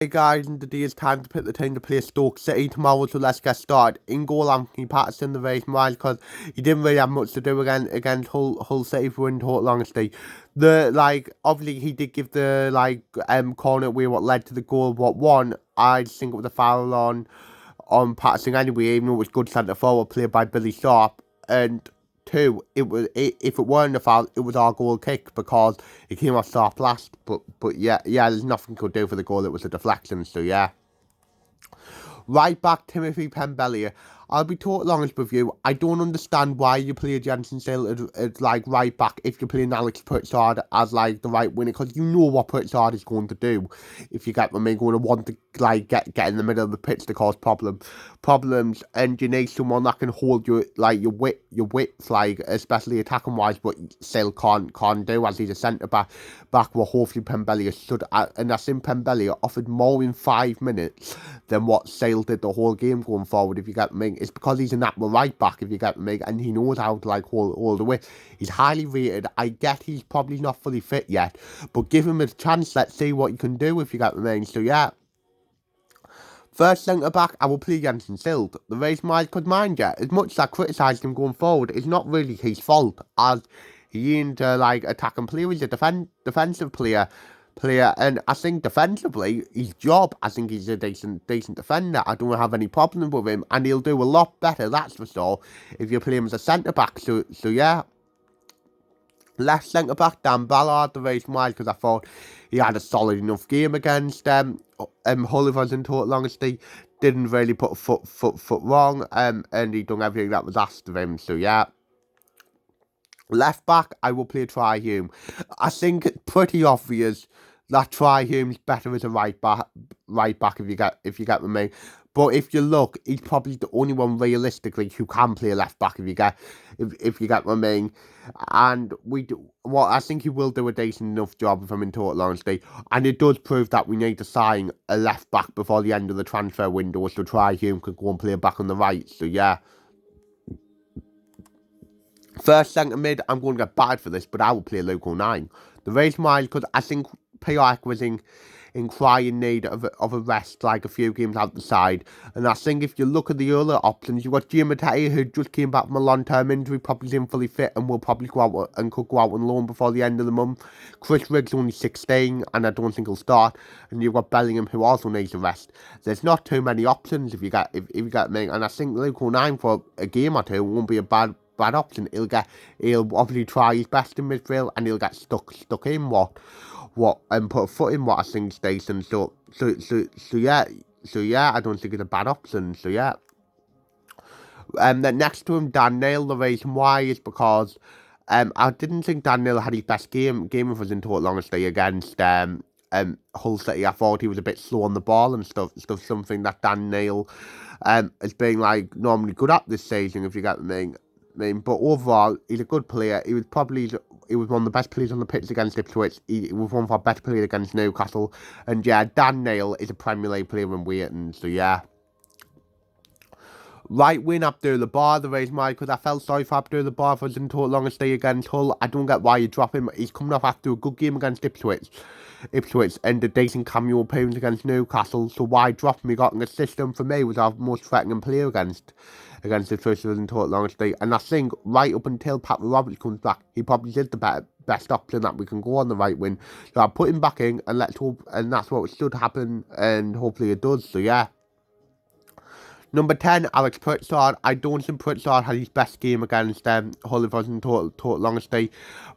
Hey guys, and today it's time to pick the team to play Stoke City tomorrow, so let's get started. In goal, Anthony Patterson, the reason why is because he didn't really have much to do against Hull City for in total honesty. Obviously he did give the, corner away what led to the goal, but one, I think it was a foul on Patterson anyway, even though it was good centre forward play by Billy Sharp, and two, if it weren't a foul, it was our goal kick because it came off Sharp last. But yeah, there's nothing could do for the goal. It was a deflection. So yeah. Right back, Timothy Pembele. I'll be totally honest with you. I don't understand why you play Jensen Still as right back if you're playing Alex Pritchard as the right winger, because you know what Pritchard is going to do. If you get what I mean, going to want to get in the middle of the pitch to cause problems, and you need someone that can hold your width, especially attacking wise, but still can't do as he's a centre back. Where hopefully Pembele should, and I think Pembele offered more in 5 minutes than what Sale did the whole game going forward. If you get me, it's because he's a natural right back. If you get me, and he knows how to hold the way. He's highly rated. I get he's probably not fully fit yet, but give him a chance. Let's see what he can do. If you get me, so yeah. First centre back, I will play Jensen Sild. The reason why, because mind you, as much as I criticised him going forward, it's not really his fault, as he ain't attacking player. He's a defensive player, and I think defensively, his job, I think he's a decent defender. I don't have any problem with him, and he'll do a lot better, that's for sure, if you play him as a centre back. So yeah. Left centre back, Dan Ballard, the reason why, because I thought he had a solid enough game against Hull, if I was in total honesty. Didn't really put a foot wrong, and he done everything that was asked of him. So yeah. Left back, I will play Try Hume. I think it's pretty obvious that Try Hume's better as a right back. If you get with me. But if you look, he's probably the only one realistically who can play left back. If you get what I mean. And I think he will do a decent enough job if I'm in total honesty. And it does prove that we need to sign a left back before the end of the transfer window, so Try Hume can go and play back on the right. So yeah. First centre mid, I'm going to get bad for this, but I will play Luke 09. The reason why is because I think Piak was in crying need of a rest, like a few games out the side. And I think if you look at the other options, you've got Jim Matei, who just came back from a long-term injury, probably isn't fully fit, and will probably go out and could go out on loan before the end of the month. Chris Riggs only 16, and I don't think he'll start. And you've got Bellingham, who also needs a rest. There's not too many options if you get me. And I think Luke 09 for a game or two won't be a bad option. He'll obviously try his best in midfield, and he'll get stuck in and put a foot in what I think is decent. So yeah, I don't think it's a bad option. So yeah. Then next to him, Dan Neil. The reason why is because I didn't think Dan Neil had his best game of us in total honesty against Hull City. I thought he was a bit slow on the ball and stuff. Something that Dan Neil has been normally good at this season, if you get me. But overall, he's a good player. He was one of the best players on the pitch against Ipswich. He was one of our better players against Newcastle. And yeah, Dan Neil is a Premier League player in waiting. So yeah. Right wing, Abdullah Bar, the reason why, because I felt sorry for Abdullah Bar for his in total honesty against Hull. I don't get why you drop him. He's coming off after a good game against Ipswich and a decent cameo appearance against Newcastle. So why drop him? He got in the system for me, was our most threatening player against the first in total honesty. And I think right up until Pat Roberts comes back, he probably is the best option that we can go on the right wing. So I put him back in, and let's hope, and that's what should happen, and hopefully it does. So yeah. Number 10, Alex Pritchard. I don't think Pritchard had his best game against Hull, if I was in total honesty.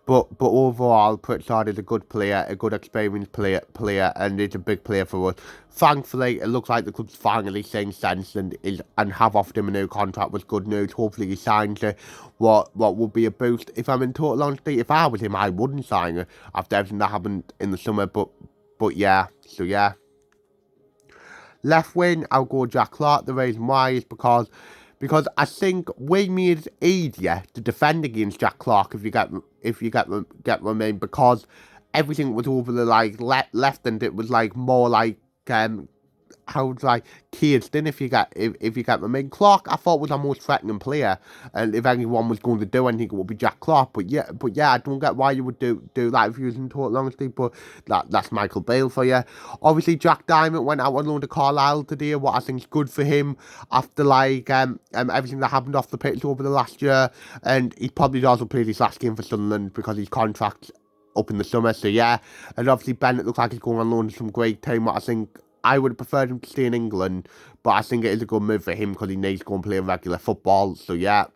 But overall, Pritchard is a good player, a good experienced player, and is a big player for us. Thankfully, it looks like the club's finally saying sense and have offered him a new contract with good news. Hopefully he signs it. What will be a boost. If I'm in total honesty, if I was him, I wouldn't sign it after everything that happened in the summer. But yeah, so yeah. Left wing, I'll go Jack Clark. The reason why is because I think we made it easier to defend against Jack Clark, if you get what I mean, because everything was over the left, and it was more like caged in if you get my main Clark. I thought was our most threatening player, and if anyone was going to do anything, it would be Jack Clark. But yeah, I don't get why you would do that if you was in total honesty. But that's Michael Bale for you. Obviously, Jack Diamond went out on loan to Carlisle today. What I think is good for him after like everything that happened off the pitch over the last year, and he probably also played his last game for Sunderland because his contract's up in the summer. So yeah, and obviously Bennett looks like he's going on loan to some great team. What I think. I would have preferred him to stay in England, but I think it is a good move for him because he needs to go and play regular football. So, yeah.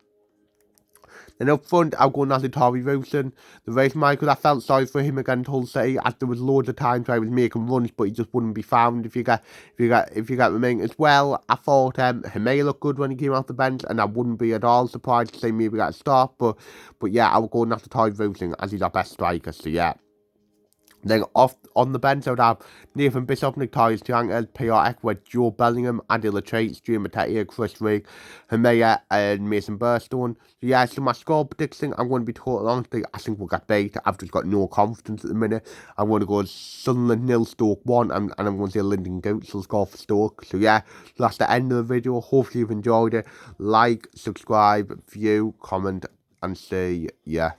Then up front, I'll go Nathan Tory Wilson. The race Michael, I felt sorry for him against Hull City, as there was loads of times where he was making runs, but he just wouldn't be found if you get remaining as well. I thought Himay looked good when he came off the bench, and I wouldn't be at all surprised to see maybe get a start. But yeah, I would go Nathan Tory Wilson as he's our best striker. So, yeah. Then off on the bench, I would have Nathan Bishop, Notorious Giants, PR Eckwood, Joe Bellingham, Andy Latrate, Stu Matete, Chris Rigg, Himaya, and Mason Burstone. So yeah, so my score prediction, I'm going to be totally honest, I think we'll get beat. I've just got no confidence at the minute. I'm going to go Sunderland 0, Stoke 1, and I'm going to say Lyndon Gooch will score for Stoke. So yeah, that's the end of the video. Hopefully you've enjoyed it. Like, subscribe, view, comment, and see ya.